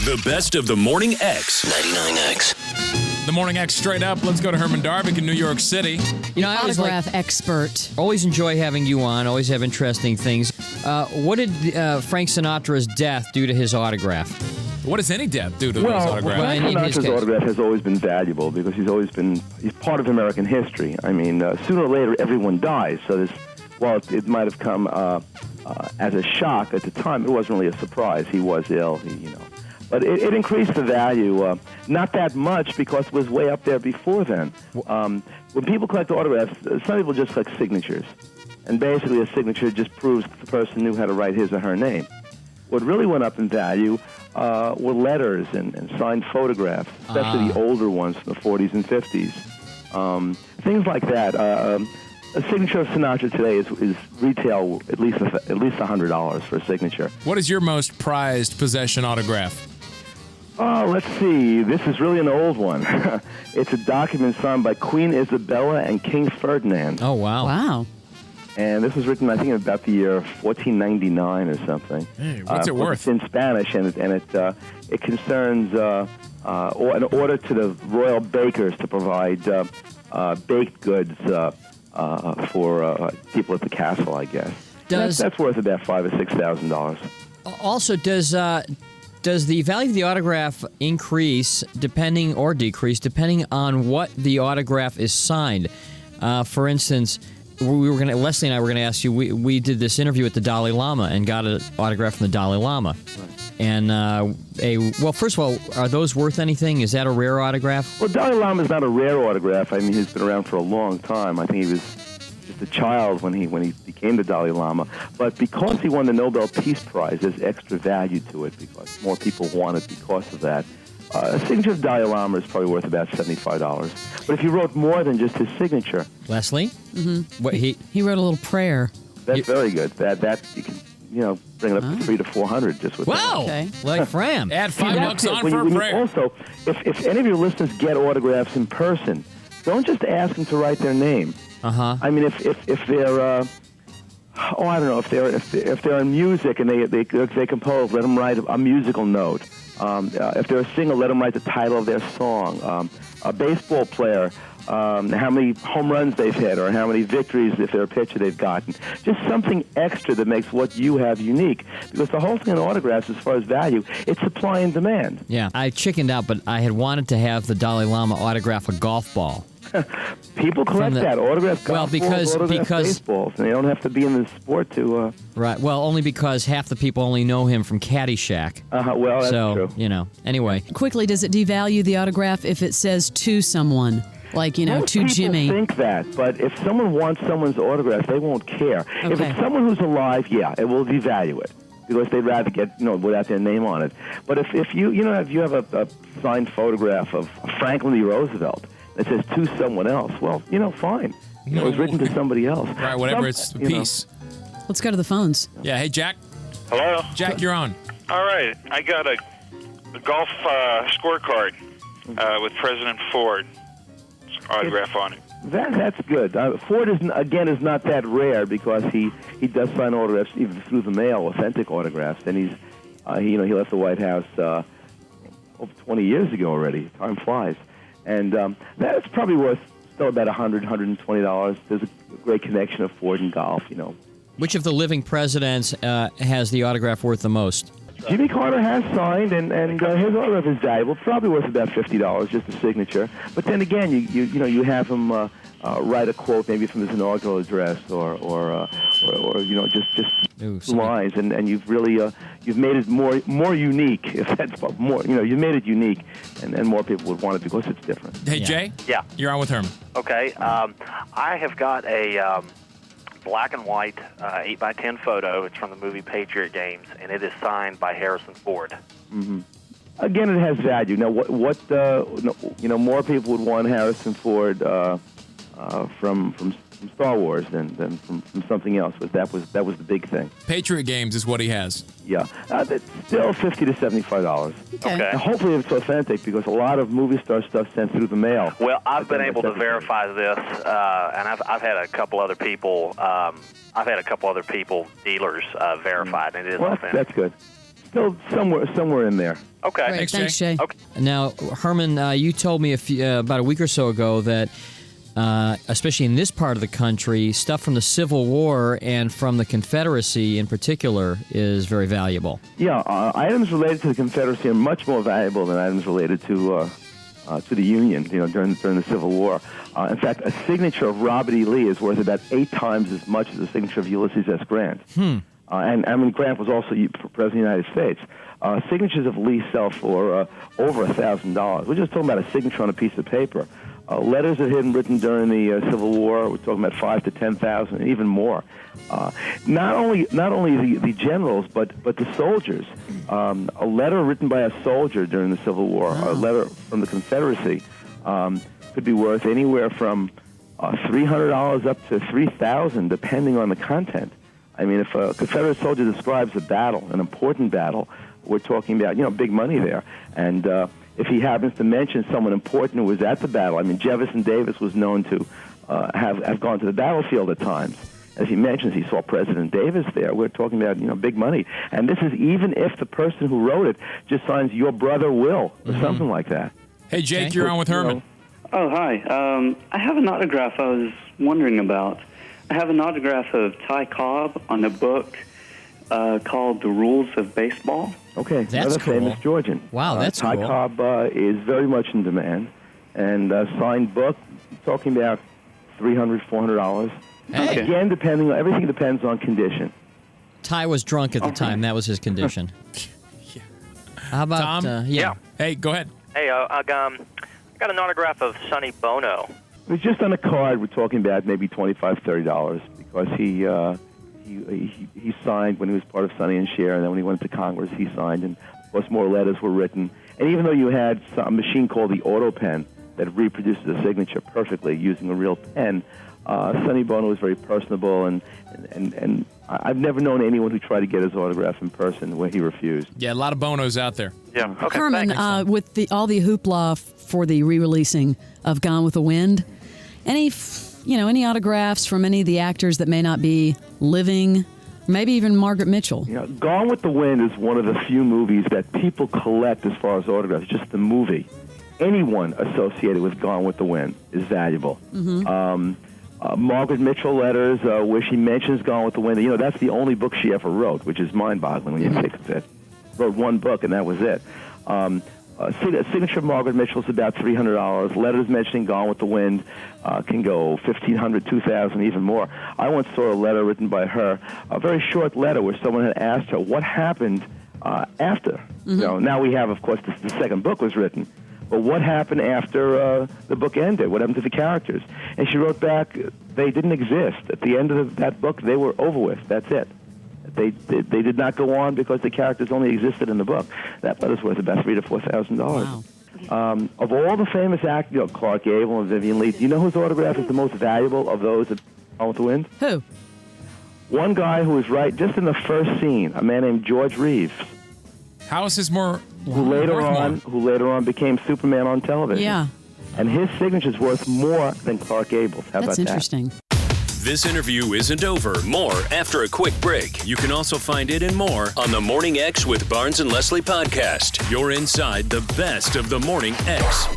The best of the Morning X. 99X. The Morning X straight up. Let's go to Herman Darvig in New York City. You know, I always Autograph expert. always enjoy having you on. Always have interesting things. What did Frank Sinatra's death do to his autograph? What does any death do to those autographs? Well, in his Sinatra's case. autograph has always been valuable because he's part of American history. I mean, sooner or later, everyone dies. So while it might have come as a shock at the time, it wasn't really a surprise. He was ill, But it increased the value, not that much because it was way up there before then. When people collect autographs, some people just collect signatures. And basically a signature just proves that the person knew how to write his or her name. What really went up in value were letters and signed photographs, especially the older ones from the 40s and 50s. Things like that. A signature of Sinatra today is retail at least $100 for a signature. What is your most prized possession autograph? Oh, let's see. This is really an old one. It's a document signed by Queen Isabella and King Ferdinand. Oh, wow. Wow. And this was written, I think, in about the year 1499 or something. Hey, what's it worth? It's in Spanish, and it concerns an order to the royal bakers to provide baked goods for people at the castle, I guess. That's worth about $5,000 or $6,000. Also, does the value of the autograph increase depending or decrease depending on what the autograph is signed? For instance, Leslie and I were going to ask you. We did this interview with the Dalai Lama and got an autograph from the Dalai Lama. Right. And first of all, are those worth anything? Is that a rare autograph? Well, Dalai Lama is not a rare autograph. I mean, he's been around for a long time. I think he was just a child when he became the Dalai Lama. But because he won the Nobel Peace Prize, there's extra value to it because more people want it because of that. A signature of Dalai Lama is probably worth about $75. But if he wrote more than just his signature, Leslie, what He wrote a little prayer. that's very good. That you can bring it up to $300 to $400 just with wow, that. okay. Like Fram. Add $5 on When for a you prayer. Also, if any of your listeners get autographs in person, don't just ask them to write their name. I mean, if they're I don't know, if they're in music and they compose, let them write a musical note. If they're a singer, let them write the title of their song. A baseball player, how many home runs they've hit, or how many victories, if they're a pitcher, they've gotten. Just something extra that makes what you have unique. Because the whole thing in autographs, as far as value, it's supply and demand. Yeah, I chickened out, but I had wanted to have the Dalai Lama autograph a golf ball. People collect that autograph golf balls, autograph baseballs, and they don't have to be in the sport to. Right. Well, only because half the people only know him from Caddyshack. Well, that's true. Anyway. Quickly, does it devalue the autograph if it says to someone? Like, Most to Jimmy. People think that, but if someone wants someone's autograph, they won't care. Okay. If it's someone who's alive, it will devalue it because they'd rather get without their name on it. But if you have a signed photograph of Franklin D. Roosevelt that says to someone else, well, fine. It was written to somebody else. Right, whatever. It's a piece. Let's go to the phones. Yeah. Hey, Jack. Hello? Jack, you're on. All right. I got a golf scorecard with President Ford's autograph on it. That's good. Ford is not that rare because he does sign autographs even through the mail, authentic autographs, and he left the White House over 20 years ago already. Time flies, and that's probably worth still about $120. There's a great connection of Ford and golf. Which of the living presidents has the autograph worth the most? Jimmy Carter has signed, and his autograph is valuable. Probably worth about $50, just a signature. But then again, you have him write a quote maybe from his inaugural address, or just lines, and you've really you've made it more unique. If that's more, you've made it unique, and more people would want it because it's different. Hey, Jay. Yeah. You're on with Herman. Okay. I have got a black and white 8x10 photo. It's from the movie Patriot Games, and it is signed by Harrison Ford. Mm-hmm. Again, it has value. Now, more people would want Harrison Ford from Star Wars than from something else. But that was the big thing. Patriot Games is what he has. Yeah, that's still $50 to $75. Okay. Now, hopefully, it's authentic because a lot of movie star stuff sent through the mail. Well, I've been able to verify this, and I've had a couple other people. Dealers verify it, and it is authentic. That's good. Still somewhere in there. Okay. Great. Thanks, Jay. Okay. Now, Herman, you told me about a week or so ago that, especially in this part of the country, stuff from the Civil War and from the Confederacy in particular is very valuable. Yeah, items related to the Confederacy are much more valuable than items related to the Union. During the Civil War. In fact, a signature of Robert E. Lee is worth about 8 times as much as a signature of Ulysses S. Grant. And Grant was also President of the United States. Signatures of Lee sell for over $1,000. We're just talking about a signature on a piece of paper. Letters that had been written during the Civil War, we're talking about 5,000 to 10,000, and even more. Not only the generals, but the soldiers. A letter written by a soldier during the Civil War, a letter from the Confederacy, could be worth anywhere from $300 up to $3,000, depending on the content. I mean, if a Confederate soldier describes a battle, an important battle, we're talking about, big money there. And if he happens to mention someone important who was at the battle, I mean, Jefferson Davis was known to have gone to the battlefield at times. As he mentions, he saw President Davis there. We're talking about, big money. And this is even if the person who wrote it just signs "Your Brother Will" or something like that. Hey, Jake, Okay. you're on with Herman. Oh, hi. I have an autograph I was wondering about. I have an autograph of Ty Cobb on a book called The Rules of Baseball. Okay, That's another cool. famous Georgian. Wow, that's Ty cool. Cobb is very much in demand. And signed book, talking about $300, $400. Hey. Again, everything depends on condition. Ty was drunk at the time. That was his condition. How about Tom? Yeah. Hey, go ahead. Hey, I got an autograph of Sonny Bono. It was just on a card. We're talking about maybe $25, $30 because he signed when he was part of Sonny and Cher, and then when he went to Congress, he signed, and of course more letters were written. And even though you had a machine called the Auto Pen that reproduces a signature perfectly using a real pen, Sonny Bono was very personable, and I've never known anyone who tried to get his autograph in person where he refused. Yeah, a lot of Bonos out there. Yeah. Okay. Herman, thanks. with all the hoopla for the re-releasing of Gone with the Wind, any autographs from any of the actors that may not be living, maybe even Margaret Mitchell? Gone with the Wind is one of the few movies that people collect as far as autographs, just the movie. Anyone associated with Gone with the Wind is valuable. Margaret Mitchell letters where she mentions Gone with the Wind. That's the only book she ever wrote, which is mind-boggling when you think of it. Wrote one book, and that was it. A signature of Margaret Mitchell is about $300. Letters mentioning Gone with the Wind can go $1,500, $2,000, even more. I once saw a letter written by her, a very short letter where someone had asked her what happened after. Now we have, of course, the second book was written. But what happened after the book ended? What happened to the characters? And she wrote back, they didn't exist. At the end of that book, they were over with. That's it. They did not go on because the characters only existed in the book. That letter's worth about $3,000 to $4,000. Wow. Of all the famous actors, Clark Gable and Vivian Leigh, do you know whose autograph is the most valuable of those at Gone with the Wind? Who? One guy who was right just in the first scene, a man named George Reeves, How is his more who later worth more? on became Superman on television. Yeah, And his signature's worth more than Clark Gable's. How about that's interesting. This interview isn't over. More after a quick break. You can also find it and more on the Morning X with Barnes and Leslie podcast. You're inside the best of the Morning X.